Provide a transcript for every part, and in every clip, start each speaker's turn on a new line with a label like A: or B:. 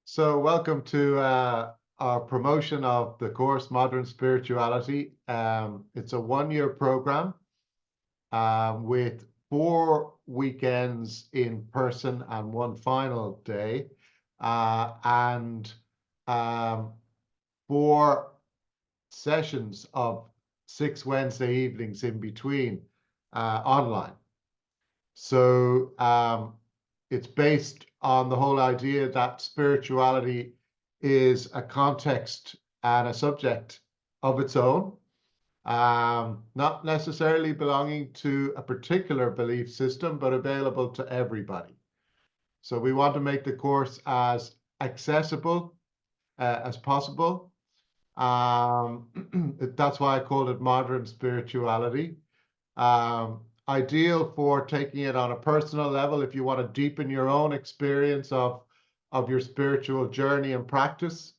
A: So welcome to our promotion of the course Modern Spirituality. It's a one-year program with 4 weekends in person and one final day, and 4 sessions of 6 Wednesday evenings in between online. So it's based on the whole idea that spirituality is a context and a subject of its own, not necessarily belonging to a particular belief system, but available to everybody. So we want to make the course as accessible as possible. That's why I called it Modern Spirituality. Ideal for taking it on a personal level if you want to deepen your own experience of your spiritual journey and practice,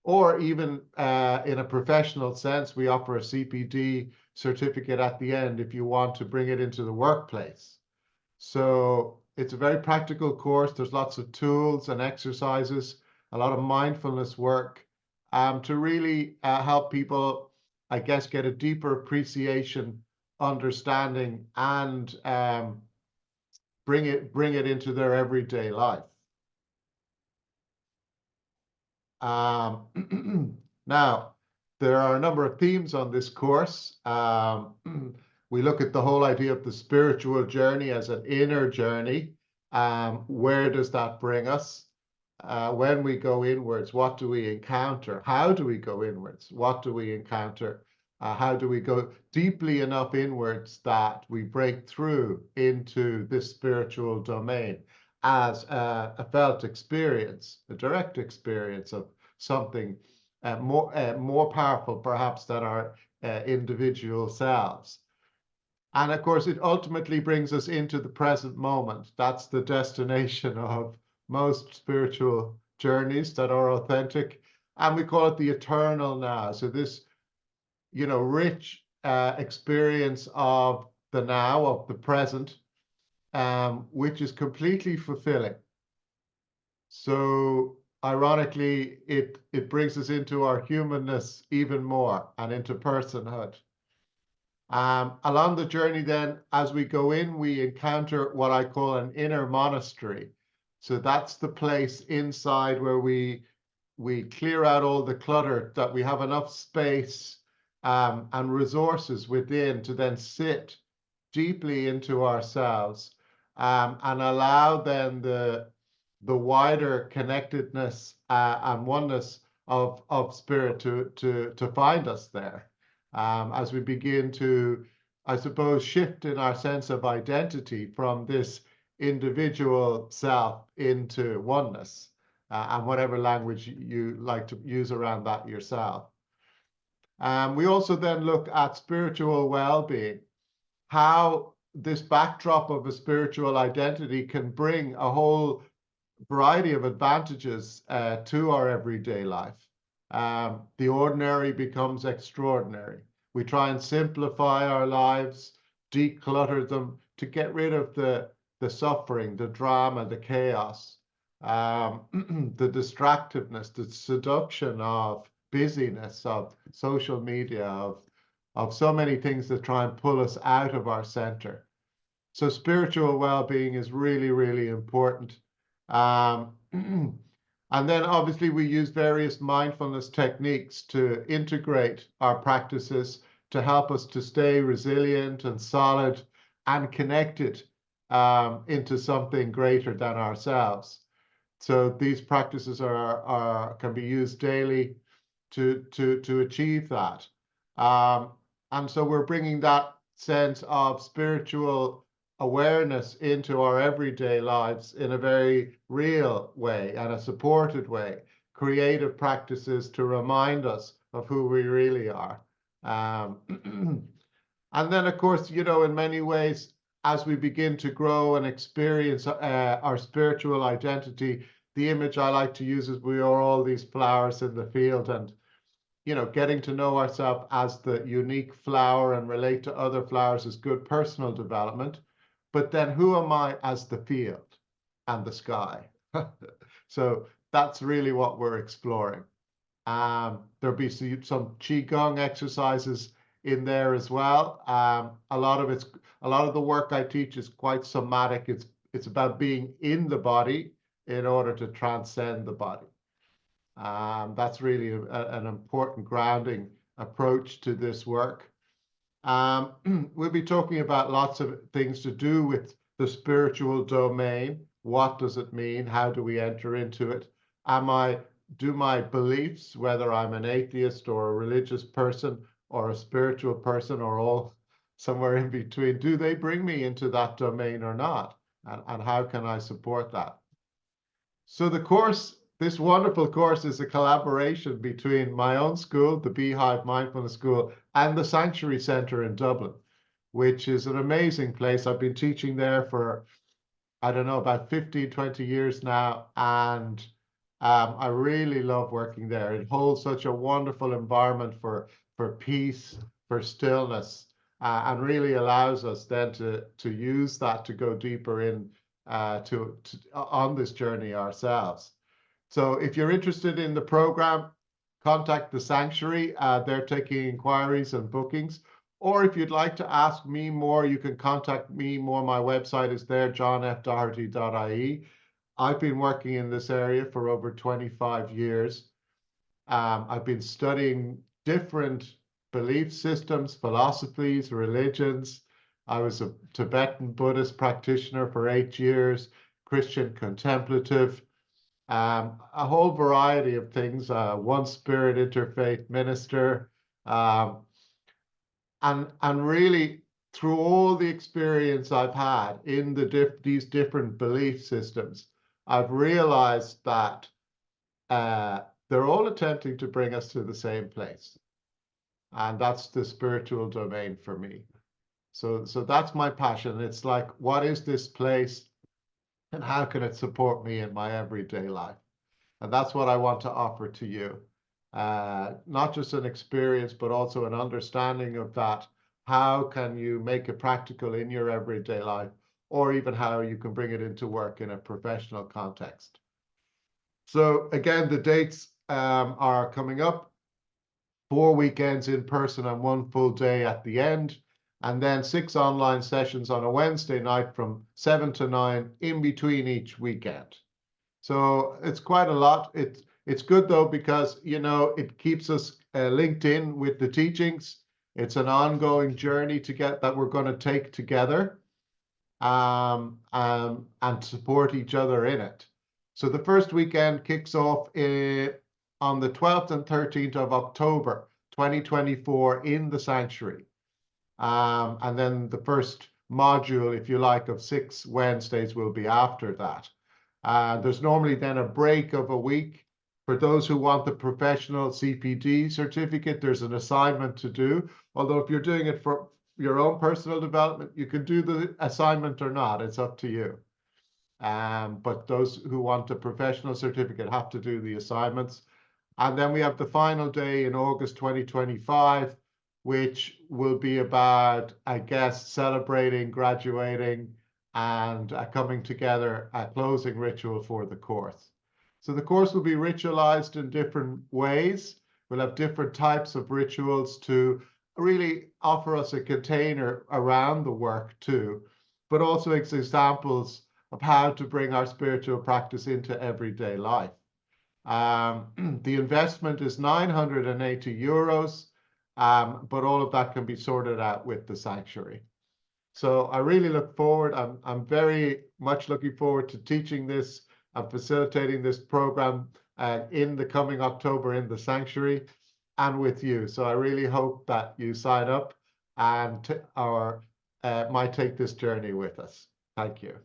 A: or even in a professional sense. We offer a CPD certificate at the end if you want to bring it into the workplace. So it's a very practical course. There's lots of tools and exercises, a lot of mindfulness work to really help people, I guess, get a deeper appreciation, understanding, and bring it into their everyday life. Now, there are a number of themes on this course. We look at the whole idea of the spiritual journey as an inner journey. Where does that bring us? When we go inwards, what do we encounter? How do we go inwards? What do we encounter? How do we go deeply enough inwards that we break through into this spiritual domain as a felt experience, a direct experience of something more powerful perhaps than our individual selves. And of course, it ultimately brings us into the present moment. That's the destination of most spiritual journeys that are authentic. And we call it the eternal now. So this, rich experience of the now, of the present, which is completely fulfilling. So ironically, it brings us into our humanness even more and into personhood. Along the journey then, as we go in, we encounter what I call an inner monastery. So that's the place inside where we clear out all the clutter, that we have enough space and resources within to then sit deeply into ourselves and allow then the wider connectedness and oneness of spirit to find us there. As we begin to, I suppose, shift in our sense of identity from this individual self into oneness, and whatever language you like to use around that yourself. We also then look at spiritual well-being, how this backdrop of a spiritual identity can bring a whole variety of advantages to our everyday life. The ordinary becomes extraordinary. We try and simplify our lives, declutter them to get rid of the suffering, the drama, the chaos, the distractiveness, the seduction of busyness, of social media, of so many things that try and pull us out of our center. So spiritual well-being is really, really important. And then obviously we use various mindfulness techniques to integrate our practices to help us to stay resilient and solid and connected into something greater than ourselves. So these practices can be used daily to achieve that. And so we're bringing that sense of spiritual awareness into our everyday lives in a very real way and a supported way, creative practices to remind us of who we really are. And then, of course, in many ways, as we begin to grow and experience our spiritual identity, the image I like to use is we are all these flowers in the field, and getting to know ourselves as the unique flower and relate to other flowers is good personal development. But then who am I as the field and the sky? So that's really what we're exploring. There'll be some qigong exercises in there as well. A lot of the work I teach is quite somatic. It's about being in the body in order to transcend the body. That's really an important grounding approach to this work. We'll be talking about lots of things to do with the spiritual domain. What does it mean? How do we enter into it? Do my beliefs, whether I'm an atheist or a religious person or a spiritual person or all somewhere in between, do they bring me into that domain or not? And how can I support that? So the course, this wonderful course, is a collaboration between my own school, the Beehive Mindfulness School, and the Sanctuary Centre in Dublin, which is an amazing place. I've been teaching there for, I don't know, about 15, 20 years now, and I really love working there. It holds such a wonderful environment for peace, for stillness, and really allows us then to use that to go deeper in on this journey ourselves. So if you're interested in the program, contact the Sanctuary. They're taking inquiries and bookings. Or if you'd like to ask me more, you can contact me more. My website is there, johnfdoherty.ie. I've been working in this area for over 25 years. I've been studying different belief systems, philosophies, religions. I was a Tibetan Buddhist practitioner for 8 years, Christian contemplative, a whole variety of things, one spirit interfaith minister, and really through all the experience I've had in these different belief systems, I've realized that they're all attempting to bring us to the same place. And that's the spiritual domain for me. So that's my passion. It's like, what is this place and how can it support me in my everyday life? And that's what I want to offer to you. Not just an experience, but also an understanding of that. How can you make it practical in your everyday life, or even how you can bring it into work in a professional context? So again, the dates are coming up. 4 weekends in person and 1 full day at the end, and then 6 online sessions on a Wednesday night from 7 to 9 in between each weekend. So it's quite a lot. It's good though, because it keeps us linked in with the teachings. It's an ongoing journey that we're going to take together, and support each other in it. So the first weekend kicks off on the 12th and 13th of October 2024 in the Sanctuary. And then the first module, if you like, of 6 Wednesdays will be after that. There's normally then a break of a week. For those who want the professional CPD certificate, there's an assignment to do. Although if you're doing it for your own personal development, you can do the assignment or not. It's up to you. But those who want a professional certificate have to do the assignments. And then we have the final day in August 2025, which will be about, I guess, celebrating, graduating, and coming together, a closing ritual for the course. So the course will be ritualized in different ways. We'll have different types of rituals to really offer us a container around the work too, but also examples of how to bring our spiritual practice into everyday life. The investment is 980 euros, but all of that can be sorted out with the Sanctuary. So I really look forward. I'm very much looking forward to teaching this and facilitating this program in the coming October in the Sanctuary and with you. So I really hope that you sign up and might take this journey with us. Thank you.